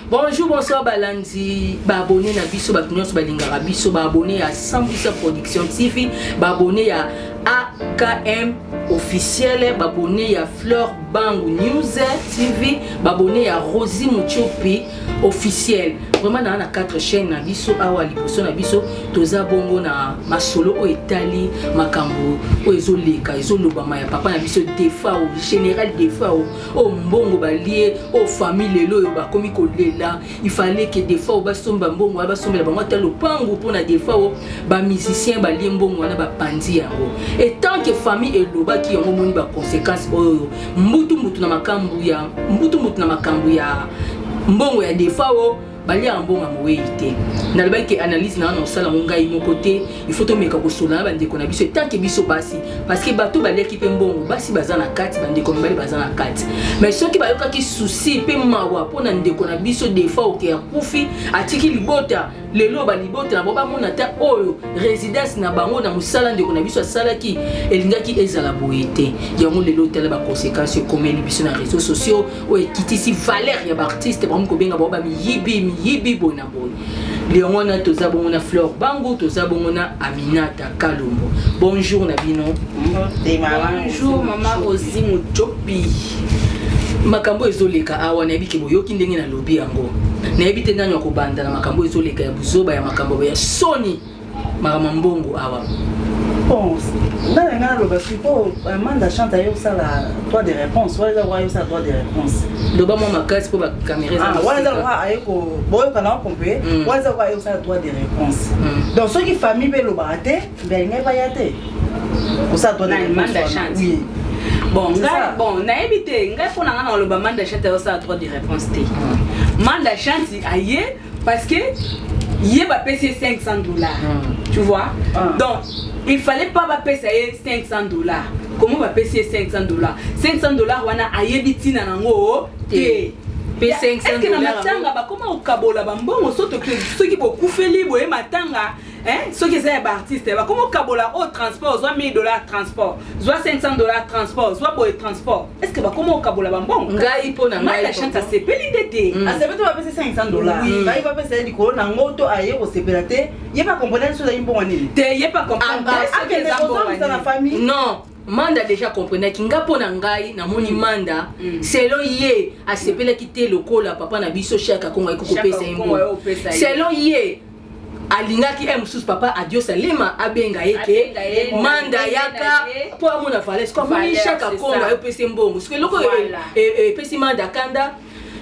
Bonjour, bonsoir Balandi. Abonné na biso batunyo so balingara biso abonné à 100% Production TV, abonné à AKM officiel, abonné à Fleur Bangu News TV, abonné à Rosie Muchopi officiel. Vraiment na 4 chaînes na biso awa liboso na biso toza bongo na masolo o etali makambo o ezoleka ezolobama ya papa na biso defa o général defa o mbongo balie o famille lelo ba komi kolela il fallait que defa o basomba mbongo ba sombela bango talo pango pona defa o ba musicien balie mbongo wana ba pandi yango et tant que famille eloba ki yango moni ba conséquences oyo mbutu na makambo ya mbongo ya defa o bali ya mbongo moweite na lebaki analyse na sala ngai mon côté il faut to meka ko sola bande ko na biso tant que biso basi parce que bato bali ki mbongo basi bazana kati bande ko bali bazana kati mais ceux qui bayoka ki souci pe mawa pona ndeko na biso des fois o ke ya kufi atiki libota lelo ba libota na boba mona ta oyo résidence na bango na musala ndeko na biso sala ki elingaki ezala boyete yango lelo tele ba conséquences comme biso na réseaux sociaux o ekitisi valeur ya ba artiste ba ko benga boba yibi bona boy Léona toza bongo Fleur Bangu toza bongo Aminata Kalombo. Bonjour na bino. Bonjour maman Rosie Muchopi. Makambo ezoleka awa na biki boyoki ndenge na lobi yango. Na ebite ndani ya kobanda na makambo ezoleka ya buzoba ya makambo ya Sony makamambongo awa. Bon, dans les cas le basipo Amanda chante ayo ça la droit de réponse, wala wa ça droit de réponse. Doba mo makasi pour ba caméra ça. Wala wa ayo ko boyo kana compé, wala wa ayo ça droit de réponse. Donc ceux qui famille be lo baté, ben ngai ba yate. Ko ça droit de Amanda chante. Oui. Bon, na ebité ngai pona ngana lo ba Amanda chante ayo ça droit de réponse té. Amanda chante aye parce que il va payer $500. Tu vois? Donc, il fallait pas payer $500. Comment va payer $500? $500, on a ayébiti na nango. $500. Est-ce que na matanga ba comment au kabola bambongo soto que ceux qui beaucoup fait libre et matanga hein ceux qui sont artistes ba comment kabola au transport soit $1000 transport soit $500 transport soit boy transport est-ce que ba comment au kabola bambongo ngai pona ngai la chance c'est peli d'été a c'est peut-être payer $500 ba il va payer di ko na ngoto aye ko sepelate il pas comprendre sur la mbongo nini te il pas comprendre la famille non Manda déjà comprenait kinga pona ngai na moni manda selon ye a sepela kité lokola papa na biso chaka kongo ekoko pesa imbo selon ye alingaki msus papa adios salima abenga yeke manda yaka po amona valeur ko moni chaka kongo yo pesa mbongo parce que loko pesa manda kanda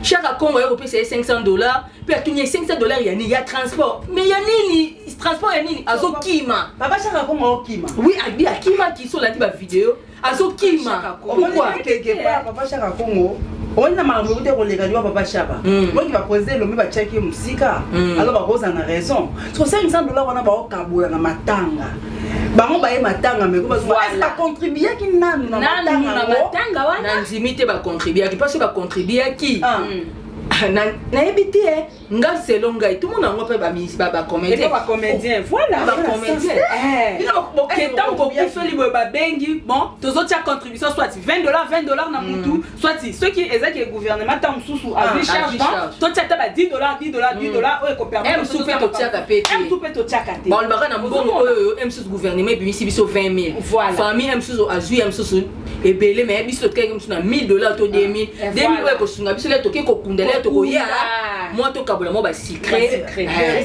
chaque Congo est repayé $500, puis il y a $500 il y a transport. Mais il y a nini transport il y a nini azo kima. Papa chaque Congo kima. Oui, il y a kima qui sont là dans la vidéo. Azo kima. Pourquoi quelque part papa chaque Congo on a marre de regarder papa chapa. Moi qui va poser le va checker musika. Alors ba cause en a raison. Sur $500 on a ba kaboula na matanga. Bango ba matanga mais ko ba contribuer ki nanu na matanga wana. Na nzimite ba contribuer ki parce ba contribuer ki. Na ebité nga selon ngai tout monde ngo pe ba comédien voilà ba comédien que tant ko fait libre ba bengi bon tous autres contribution soit $20 na mutu soit ceux qui exact le gouvernement tant sous a charge toi tu as $10 o ko permettre souper to tiaka pete bon le baka na mbongo oyo msus gouvernement bi misi biso 20,000 famille msus azui msus ebele mais biso to keke msus na $1,000 to 2,000 2,000 ko sunga biso le to ke ko kundela to ko ya moi to kabola mo ba secret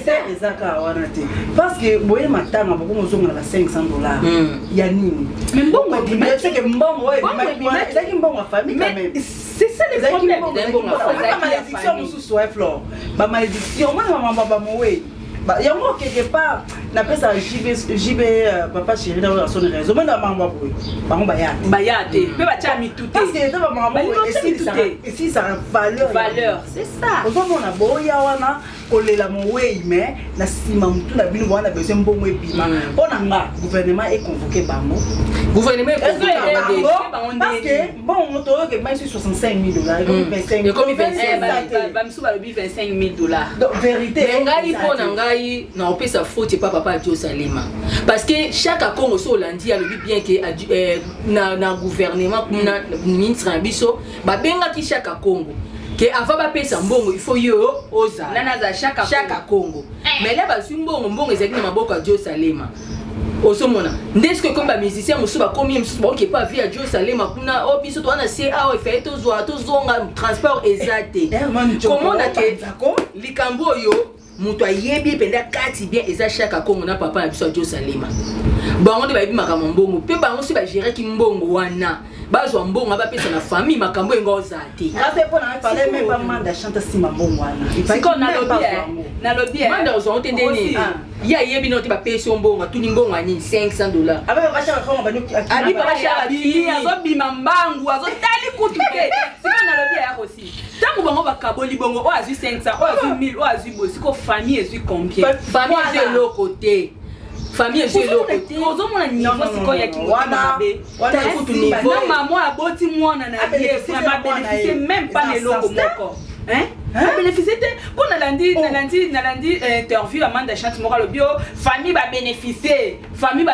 c'est ezaka wana te parce que boye matanga boko mozonga la $500 ya nini mais mbongo c'est que mbongo ezaki mbongo famille quand même c'est ça les problèmes la malédiction mususu wa Fleur ba malédiction mwana mama baba mowe yango quelque part na pesa JB papa chéri na son réseau mais na mama boy bango bayate pe ba cha mitute parce que ta mama et si ça valeur c'est ça on a boya wana kolela mowe mais na sima mutu na bino wana besoin mbongo epima pona nga gouvernement est convoqué bango gouvernement est convoqué bango parce que bon on to que mais sur $65,000 comme 25 ba msu ba lobi $25,000 donc vérité ngai pona ngai na opesa faute pas papa Dio Salima parce que chaque Congo so Hollandi a le bien que na gouvernement na ministre na biso ba benga ki chaque Congo que avant ba pesa mbongo il faut yo oza nana za chaque Congo mais là ba mbongo ezaki na maboko ya Dio Salema osomona ndeske comme ba musicien musu ba combien musu ba pas via Dio Salema kuna o biso to na c'est a fait to zonga transport exacté comment na ke likambo yo mutu ayebi penda kati bien eza chaque Congo na papa na biso Dio Salema bango de ba yebi makambo mbongo pe bango si ba gérer ki mbongo wana bazwa mbongo ba pesa na famille makambo engoza te ate pona parler même pas manda chante si mbongo wana c'est qu'on na lobby manda ozo tendeni ya yebi no te ba pesa mbongo tuni mbongo ani $500 aba ba chaka Congo banu abi ba chaka bi azo bima mbangu azo tali kutu te c'est qu'on na lobby ya aussi tango bango ba kaboli bongo o azu 500 o azu 1000 o azu bosi ko famille ezu combien famille de l'autre côté famille est le côté ozomona niveau siko ya kimwana be na maman aboti mwana na bien vraiment bénéficier même pas les locaux moko hein bénéficier pour nalandi interview Amanda Chante moko le bio famille ba bénéficier famille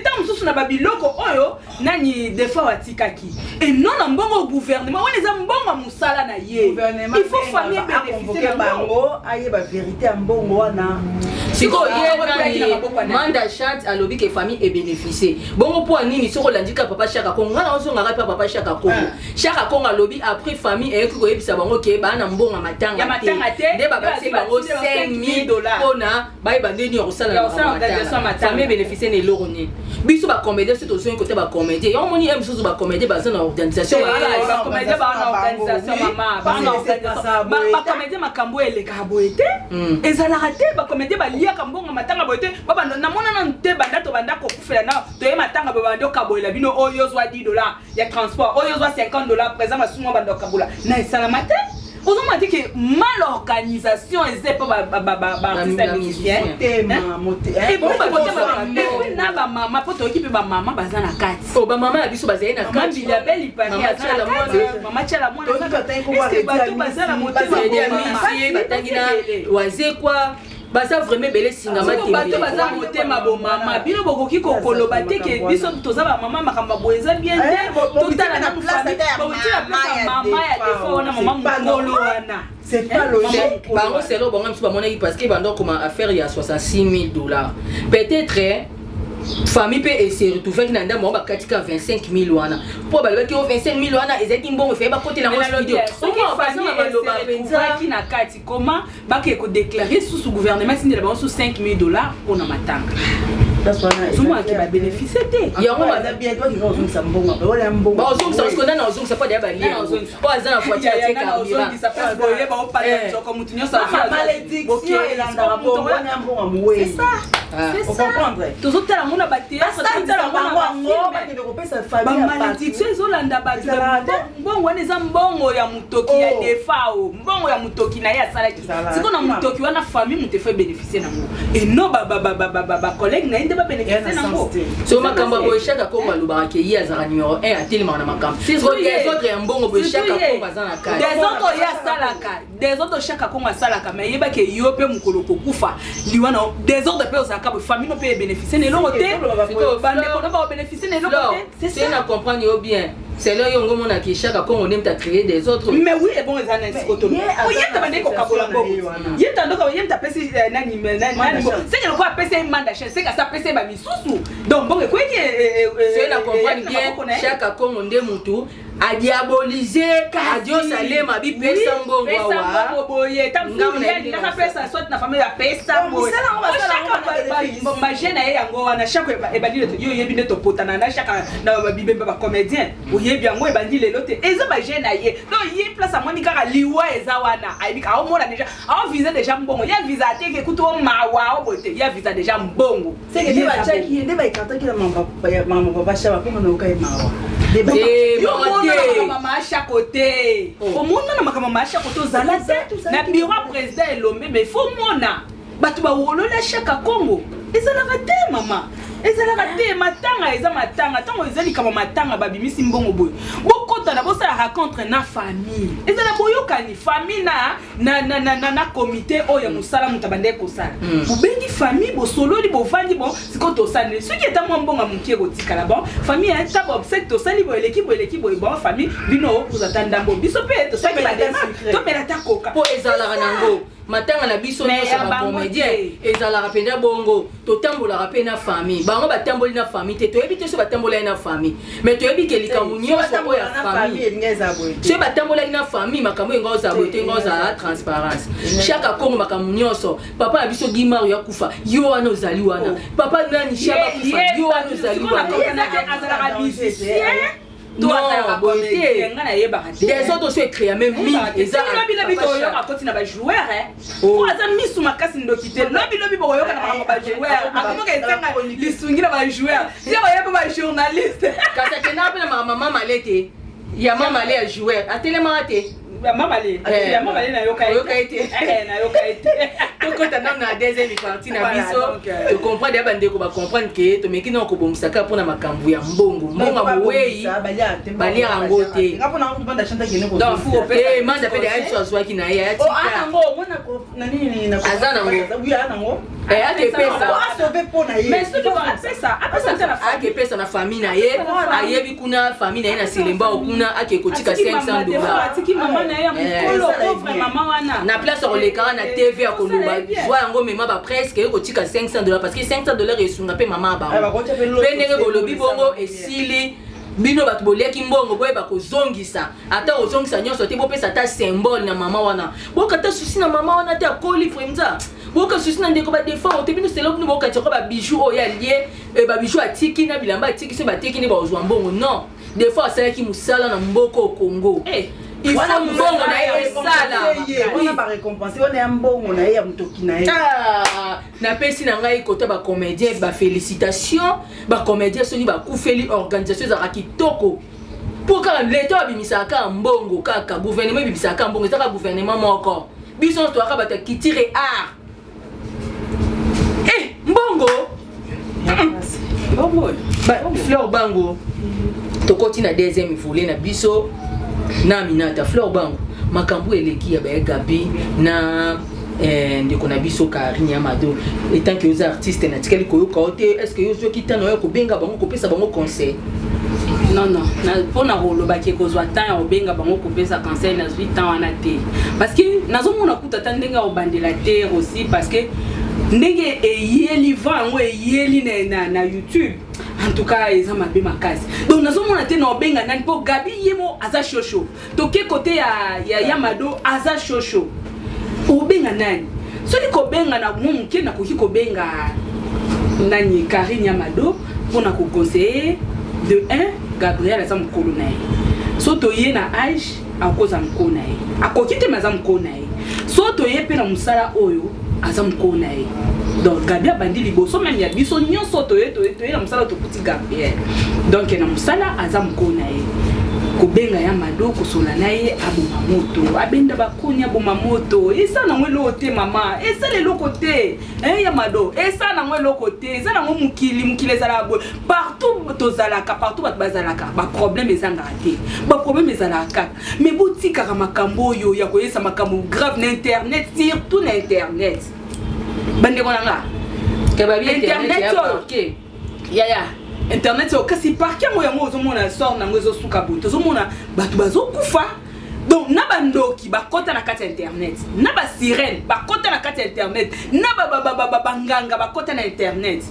tant mususu na babiloko oyo nani des fois watikaki et non na mbongo gouvernement on les mbongo musala na ye il faut famille bénéficier bango aye ba vérité mbongo wana siko ye Amanda Chante alobi que famille est bénéficier bongo pour nini soko landika papa Chaka Congo ngana osonga ka papa Chaka Congo alobi après famille et ko yebisa bango ke ba na mbongo matanga te de baba se bango $5,000 pona ba ibandeni osala na famille bénéficier ne loroni biso ba comédie c'est aussi un côté ba comédie yo moni aime chose ba comédie ba na organisation ba comédie ba na organisation mama ba na organisation ba comédie makambo eleka boete ezala raté ba comédie ba lia kambonga matanga boete baba na mona na nte banda to banda ko kufela na to ye matanga ba bando kabola bino oyo zwa $10 ya transport oyo zwa $50 présent masuma bando kabola na esala matin Aujourd'hui, on dit que mal organisation est pas artiste musicien. Et bon, na maman pour t'occuper ba maman baza na kati. Oh ba maman biso baza na kati. Maman bilabel il paraît à maman tia la moi. Est-ce que bato baza la moto batangina waze quoi basa vraiment belé singama te bato baza motema bo mama bino bokoki kokoloba te ke biso toza ba mama makamba boeza bien te totala na famille bokotia place mama ya defo na mama mukolo wana c'est pas logique bango c'est là bango msu ba monaki parce que bando comme affaire ya $66,000 peut-être famille peut essayer de retrouver que nanda mo ba katika $25,000 wana po ba lobaki $25,000 wana ezaki mbongo fait ba côté la studio comment famille ba loba penza ki na kati comment ba ke ko déclarer sous gouvernement sindi la ba sous $5,000 pour na matanga tout moi qui va bénéficier te ya ngoma za bien toi qui va uzungisa mbongo ba wala mbongo ba uzungisa parce que nana uzungisa pas d'aba lien po azana fois tia tia ka uzungisa pas boye ba opala ko mutunyo sa malédiction elanda mbongo na mbongo muwe c'est ça tozotala mona bateatre tozotala mona ba malédiction ezolanda bato mbongo wana eza mbongo ya mutoki ya defao mbongo ya mutoki na ye asalaki siko na mutoki wana famille mutefe bénéficier nango et non ba collègue na inde ba bénéficier nango so makamba bo Chaka Congo alobaka ke ye azaka numéro 1 atelema na makamba les autres ya mbongo bo Chaka Congo azana ka des autres ya salaka des autres Chaka Congo asalaka mais yeba ke yo pe mukolo kokufa liwana des autres pe osaka famille no pe bénéficier ne longote bande ko ba bénéficier ne longote c'est na comprendre bien c'est là yongo mona ki Chaka Congo n'aime ta créer des autres mais oui et bon les années sikotono yeta bande ko kabola ngo yeta ndo ko yeta pesi nani c'est que ko pesi manda c'est que ça pesi ba misusu donc bon ko c'est na comprendre bien Chaka Congo nde mutu a diaboliser à Dio Salema bi pesa mbongo wa boye tamngam na pesa soit na famille ya pesa boye ma jeune yango wana Chaka ebandile yo yebi ne topotana na Chaka na bibemba ba comédien oyebi yango ebandile lote eza ba jeune aye donc yi place à monika ka liwa eza wana ayebi ka omona déjà a visa déjà mbongo ya visa te ke kuto mawa obote ya visa déjà mbongo c'est que ba chaki ne ba ikata kila mama papa Chaka Congo na ukai mawa mama à côté au monde na mama à côté ozala na bureau président elombe mais faut mona batu ba wolola Chaka Congo ezala raté mama ezalaka te matanga eza matanga ntango ezali kama matanga babimisi mbongo boye bokotana bosala rencontre na famille ezala boyokani famille na comité oyo ya mosala moto abandeki kosala bobengi famille bosololi bovandi bo sikoyo tosali soki eta mwa mbongo mokie kotikala bon famille ata baobsèque tosali boeleki boye bon famille bino kozata ndambo biso mpe tosali badema tomela ta koka po ezalaka nango matanga na biso nyonso bacomédien ezalaka mpenza bongo totambolaka mpe na famille bango batamboli na famille te toyebi te so batambolaki na famille mais toyebi ke likambo nyonso oyo ya famille so batambolaki na famille makambo enga ozala boye te enga ozala transparence chaque akongo makambo nyonso papa na biso gimar ya kufa yo wana ozali wana papa nani shaba kufa yo wana ozali wana non, des autres sont écrits même mille et ça quand na ba joueur pour ça misu makasi ndokite lobi boyo kana ba joueur akomo ka esenga lisungi na ba joueur si oya ba journaliste kasa tena na mama malete ya mama malé à joueur atelema te mama malé na yoka ete na yoka ete toko tana na deuxième partie na biso to comprendre ya bandeko ba comprendre que to meki na ko bomusaka pona makambu ya mbongo mowei bali yango te donc faut pe manda pe ya cho azwa ki na ya tika anango mona ko nani na azana ngo ake pesa mais ce que ake pesa na famille na ye ayebi kuna famille na ye na Selemba okuna ake kotika $500 na place olekaka na TV ya koloba voix yango mema ba presque kotika $500 parce que $500 esunga pe mama bango pe ndenge bolobi bongo esili bino bato boleki mbongo boye bakozongisa ata ozongisa nyonso te bopesa ata symbole na mama wana bokata susi na mama wana te akoli fremza boka susi na ndeko badefend te bino selo bino bokatiko babijou oyo alie babijou atiki na bilamba atiki so bateki ne baozwa mbongo non des fois asalaki mosala na mboko Congo il faut mbongo na ye esala wana barécompense wana ya mbongo na ye ya motoki na ye napesi na ngai kota bacomédien bafélicitation bacomédien soki bakufeli organisation ezalaka kitoko po kaka leta babimisaka mbongo kaka gouvernement ebimisaka mbongo ezaka gouvernement moko biso toaka bato kitire art mbongo Fleur Bango tokoti na deuxième volet na biso na Minata Fleur Bango makambu eleki ya Gabi na ndeko na biso Karine Amado etant que aux artistes na tikali koyoka ote est-ce que yozo kitano yo kobenga bango kopesa bango conseil non na pona roloba ke kozwa temps ya obenga bango kopesa conseil na 8 ans wana te parce que nazomona kuta tandenga obandela terre aussi parce que ndenge eyeli vango eyeli na YouTube en tout cas eza mabe makasi donc nazomona te na obenga nani po Gabi yemo aza shosho toke côté ya Mado aza shosho obenga nani soki kobenga na muke na koki kobenga nani Karine Amado pona ko conseiller de 1 Gabriel aza mukolo na ye so toye na age akoza mukolo na ye akoki te maza mukolo na ye so toye pe na musala oyo aza mukolo na ye donc Gabriel bandi liboso même ya biso nyonso toye na musala tokuti Gabriel donc na musala aza mukolo na ye kobenga ya Mado kosola na ye aboma moto abenda bakonya aboma moto esa na ngwelo te mama esa lelo côté ya Mado esa na ngwelo côté esa na ngo mukili ezala bo partout tozalaka partout bazalaka ba problème ezanga te ba problème ezalaka mais botika ka makambo yo ya koyesa makambo grave na internet surtout na internet bande konanga ke ba bien internet OK ya internet yo kasi parkia moya mo ozomona sort na ngwezo suka buto ozomona batu bazokufa donc na bandoki bakota na kati internet na ba sirène bakota na kati internet na banganga bakota na internet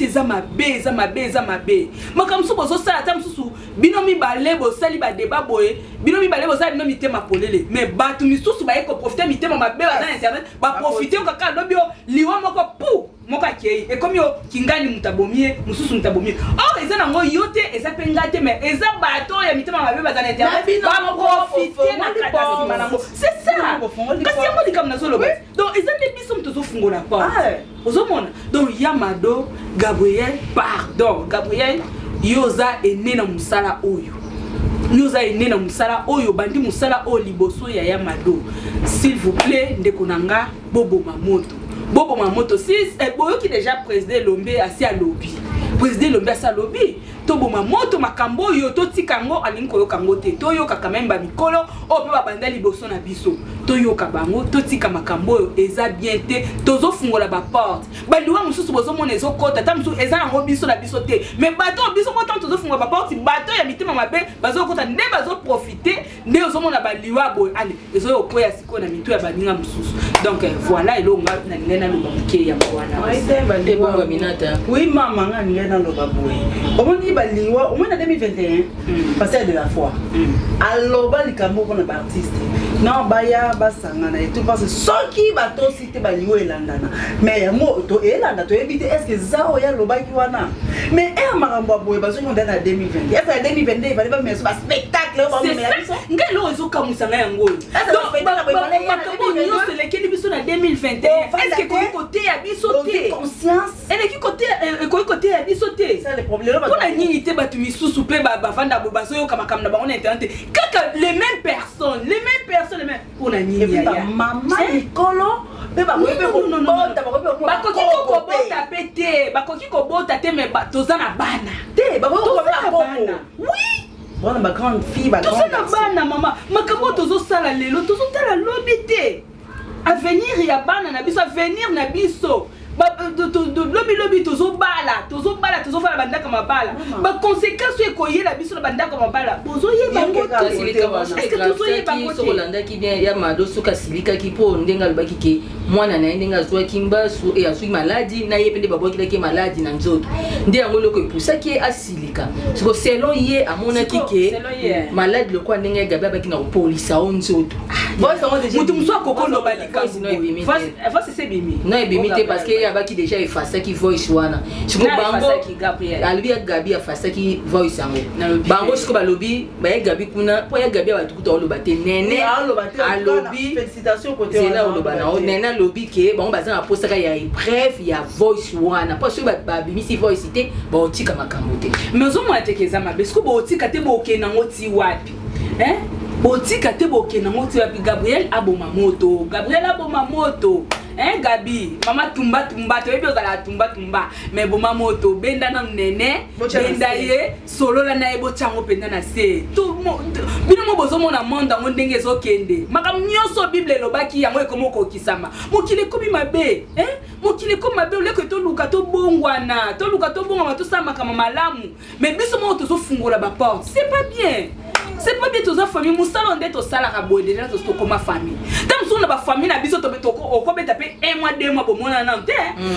eza mabe makamso bozo sala ta msusu bino mibale bo sali ba débat boye bino mibale bo sali bino mitema polele mais batu misusu ba eko profiter mitema mabe na internet ba profiter kaka lobio liwa moko pou moka kei et comme yo kingani mutabomie mususu mutabomie eza nango yote eza pengate mais eza bato ya mitema mabe ba na internet ba profiter na kata manango c'est ça kasi yango likam na solo donc eza ne biso mtozo fungola pa ozomona donc ya Mado Gabriel pardon Gabriel yoza ene na musala oyo bandi musala o liboso ya Mado s'il vous plaît ndeko nanga bobo mamoto bobo ma moto 6 boyo qui déjà président Lombe asi à lobby président Lombe asi à lobby to bo ma moto makambo yo to tikango alingi koyoka ngo te to yoka quand même ba mikolo o pe ba banda liboso na biso to yoka bango to tika makambo yo eza bien te tozo fungola ba porte ba liwa mususu bozo mona ezo kota ta mususu eza ngo biso na biso te mais bato biso ko tozo fungola ba porte bato ya mitima mabe bazo kota nde bazo profiter nde ozo mona ba liwa bo ale ezo yo ko ya siko na mitu ya baninga mususu donc voilà elonga na ngena lo bamuke ya mwana te bongo minata oui mama nga ngena lo baboy omoni baliwa au moins en 2021 passer de la foi aloba likambo pour na artiste non baya basangana et tout parce que soki bato cité baliwa elandana mais yango to elanda to éviter est-ce que zao ya lobaki wana mais makambo boy bazo nda na 2020 est-ce que 2022 il fallait pas mettre un spectacle ba mais ngelo ezo kamusanga yango donc makambo nyonso lekeli biso na 2021 est-ce que côté ya biso te conscience et qui côté ya biso te ça le problème pour la nité batu misusu pe bavanda bazo yo kama na bango na internet kaka les mêmes personnes pour la nini ya maman Nicolo pe ba bakoki kobota pete bakoki kobota te mais toza na bana te bakoki bana oui bon ma grande fille ba toza na bana mama makambo tozo sala lelo tozo tala lobi te avenir ya bana na biso avenir na biso lobi tozo bala tozo fala bandaka mabala ba conséquences ekoyela biso na bandaka mabala bozo yeba ngoto est-ce que tozo yeba ngoto Rolanda ki bien ya mado suka silika ki po ndenga lobaki ke mwana na ndenga zwa kimbasu e asui maladi na yepende baboki la ki maladi na nzoto nde yango loko epusa ki asilika siko selon ye amona ki ke maladi lokwa ndenga gabe baki na polisa on nzoto mutu muso akoko lobalika no ebimi fa c'est bimi no ebimi te parce que ya baki déjà efasa ki voice wana siko bango albi Gabi afasa ki voice yango bango siko balobi ba ya Gabi kuna po ya Gabi abatukuta oloba te nene alobi félicitations côté c'est là oloba na nene lobi ke bango baza na postaka ya bref ya voice wana po so ba bimisi voice te ba otika makambo te mais ozo mo atekeza mabe siko bo otika te bo okena ngoti wapi botika te bo okena ngoti wapi Gabriel aboma moto Gabi, mama tumba to ebi ozala tumba mais boma moto benda na nene benda ye solo la na ebo chango penda na se tout bino mo bozo mona monde ngo ndenge ezokende makam nyonso bible lobaki yango ekomo kokisama mokile kobi mabe mokile kobi mabe oleko to luka to bongwana to sama kama malamu mais biso mo to fungola ba porte c'est pas bien toza famille musala nde to sala ka boye déjà to koma famille tam sona ba famille na biso to okobeta pe 1 mois 2 mois bomona na nte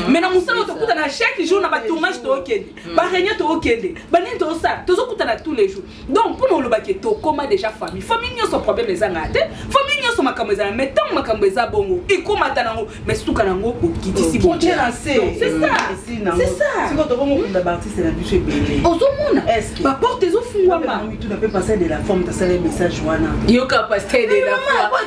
mais na musala to kuta na chaque jour na ba tournage to okende ba réunion to okende ba nini to sa to zo kuta na tous les jours donc pour nous lobaki to koma déjà famille nyoso problème ezanga te famille nyoso makambo ezanga mais tant makambo eza bongo ikoma tanango mais suka nango okitisi bon c'est ça siko to bongo kunda artiste na biso ebele ozomona ba porte zo fungwa ma tu ne peux passer de la forme ça les messages wana yo capacité de la foi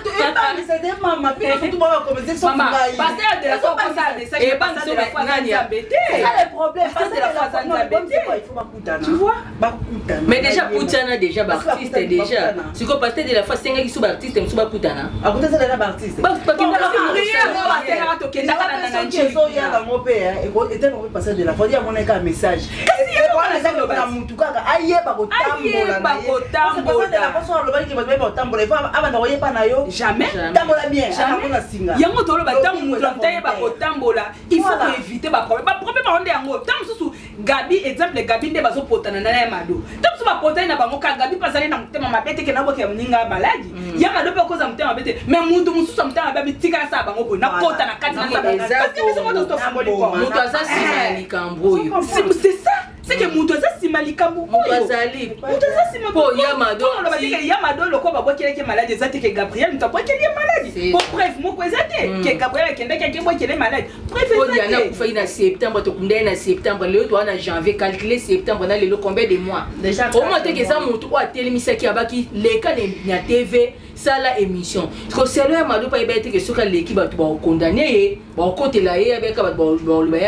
c'est des maman puis tout va commencer son travail passer de la foi ça message et pas de la foi embêté c'est ça le problème passer de la foi embêté il faut pas coutana tu vois mais déjà coutana déjà artiste déjà si ko passer de la foi senga ki sous artiste musu ba coutana akuta ça la artiste ba kinda la prière ba tera to kenda kana na nchi so ya la mope et était on passer de la foi ya mona ka message et voilà ça que mutu kaka ayeba kotambola de la façon le baki ba kotambola il faut abanda koyeba na yo jamais tambola bien akona singa yango to lo ba tamu mutu amtaye ba kotambola il faut éviter ba problème onde yango tamu susu Gabi exemple Gabi nde bazo potana na ya mado tamu susu ba potana na bango ka Gabi pasale na mutema mabete ke na boke ya mninga maladi ya mado pe koza mutema mabete mais mutu mususu mutema babi tika sa bango bo na kota na kati na sa parce que biso moto to famboli kwa mutu asa sima likambo yo c'est ça c'est que mutu asa sima likambo mutu azali po Yamado Yamado loko babokele ke malade ezate ke Gabriel mtabokele malade po bref moko ezate ke Gabriel kende ke bokele malade bref ezate yana kufa ina septembre to kunda na septembre leo to na janvier calculer septembre na lelo combien de mois déjà au moins te que ça mutu o atelemisa ki abaki leka na TV ça la émission parce que c'est là mado pas ébêté que sur l'équipe va condamner ba côté là et avec ba ba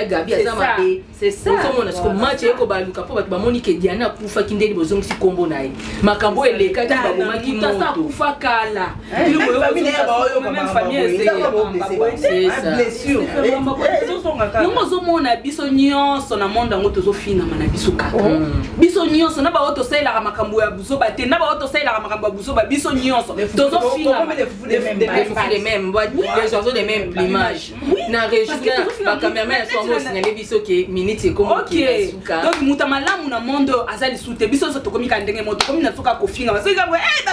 Gabi ça mabe c'est ça on a ce que match ko ba luka po ba Monique Diana kufa kindeli bozongi si kombo na ye makambo eleka ta ba boma ki moto ça kufa kala c'est ça blessure nous ozomona biso nyonso na monde ngo tozofinga na biso kaka biso nyonso na ba auto sala makambo ya buzoba te na ba auto sala makambo ya buzoba biso nyonso tozofinga les mêmes les oiseaux des mêmes plumages na région ba cameraman sont mo signaler biso ke minute comme ki suka donc muta malamu na monde azali soute biso so tokomi ka ndenge moto komi na soka kofinga parce que ba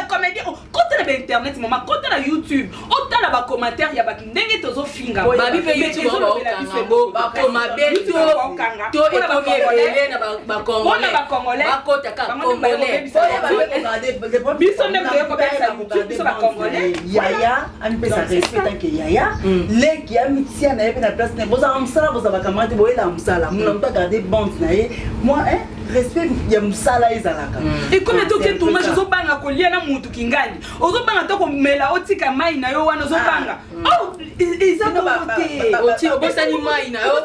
comédien côté na internet mama côté na YouTube otala ba commentaire ya ba ndenge tozofinga ba bi pe YouTube ba mabeto to e komi ebele na ba congolais ba kota ka congolais biso ndenge ko pesa YouTube biso ba congolais yaya ami pesa respect que yaya leki amitia na yebe na place ne boza amsala boza ba kamate boyela amsala muna mpa garder bande na ye moi respect ya musala ezalaka et comme to ke tuma zo banga ko lia na mutu kingandi ozo banga to ko mela otika mai na yo wana zo banga oh isa ko te oti obosani mai na yo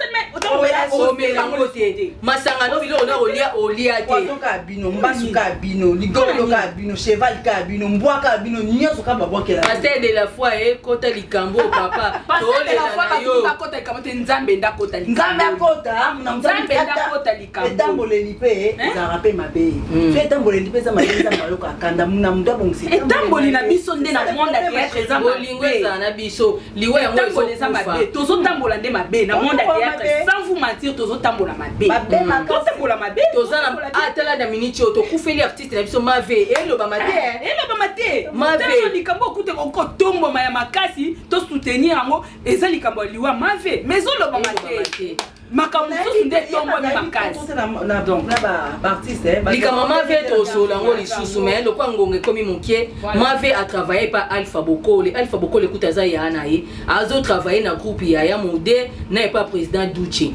o mela ngote masanga no bilo na olia te to ka bino mbasu ka bino ligolo ka bino cheval ka bino mbwa ka bino nyoso ka babokela pasteur de la foi e kota likambo papa to le la foi yo ba kota likambo te nzambe ndakota likambo nzambe akota na nzambe ndakota likambo etamboleli pe ezarape mabe so etamboleli pe za mabenza maloko akanda muna mundo bongisi etamboli na biso nde na monde ya théâtre bolingo eza na biso liwa yango ezokufa tozotambola nde mabe na monde ya théâtre sans vous mentir tozotambola mabe totambola mabe tozana atala na minute oyo tokufeli artiste na biso mave eloba mate mave likambo okute kotomboma ya makasi to soutenir yango eza likambo ya liwa mave mais ezoloba mate makambo mosusu nde tombomi makasi likambo mave tozola yango lisusu mais lokwa ngongo ekomi mokie mave atravaille pa Alpha Bokole ekuta aza ya na ye azotravaille na groupe ya mode na epa président Duchi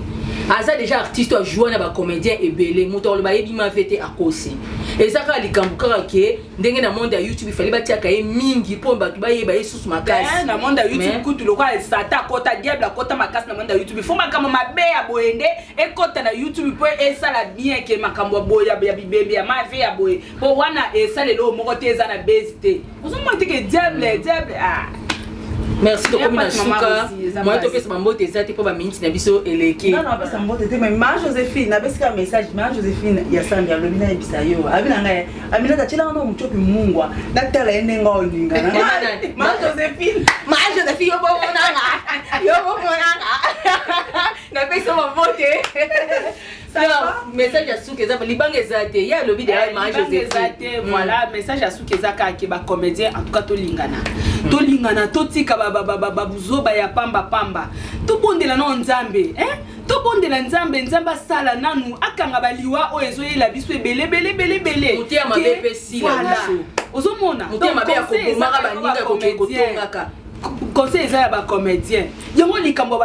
aza déjà artiste a joué na ba comédien ebele moto oloba yebi mave te akosi ezaka likambo kaka ke ndenge na monde ya YouTube fallait batiaka ye mingi po ba yeba yesusu makasi na monde ya YouTube kutu lokwa sata kota diable kota makasi na monde ya YouTube fo makambo mabe ya boyende ekota na YouTube po esala bien ke makambo boya ya bibembe ya mave ya boye po wana esala lo moko te eza na bezite ozomo te ke diable merci to comme na suka moi to pesa mambo te zate po ba minute na biso eleke non pesa mambo te mais ma Joséphine na besika message ma Joséphine ya sambi ya lobina ebisa yo abina ngai amina ta chila no muchopi mungwa na tala ene nga olinga na ma Joséphine yo bo monanga na pesa mambo te message ya suka eza libanga ezate ya lobi de ma Joséphine voilà message ya suka eza ka ke ba comédien en tout cas to lingana totika babuzoba ya pamba tobondela na nzambe tobondela nzambe asala nanu akanga baliwa oyo ezoyela biso ebele mutia mabe pe sila biso ozomona mutia mabe ya kobomaka baninga kokotongaka conseil eza ya ba comédien yango likambo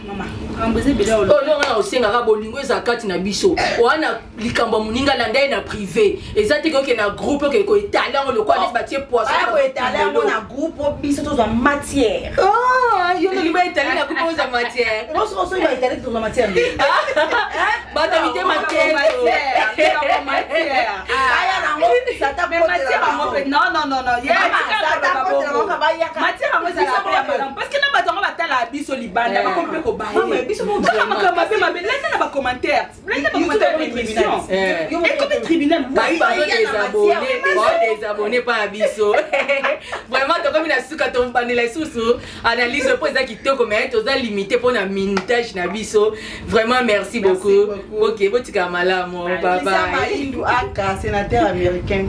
mama amboze bele olo olonga osengaka bolingo eza kati na biso wana likambo muninga landa na privé eza te ke na groupe ke ko italien le quoi batie poisson ko italien na groupe biso to za matière yo no liba italien na groupe za matière so iba italien to za matière bata mite matière aya na ngo sata pote non matière ngo za la parce que na batonga batala biso libanda ba kompe ko baye biso mo mabe lenda na ba commentaire l'émission et comme tribunal des abonnés pas biso vraiment to comme na suka to bandela susu analyse po za kitoko mais to za limité pour na mintage na biso vraiment merci beaucoup OK botika malamu bye bye sénateur américain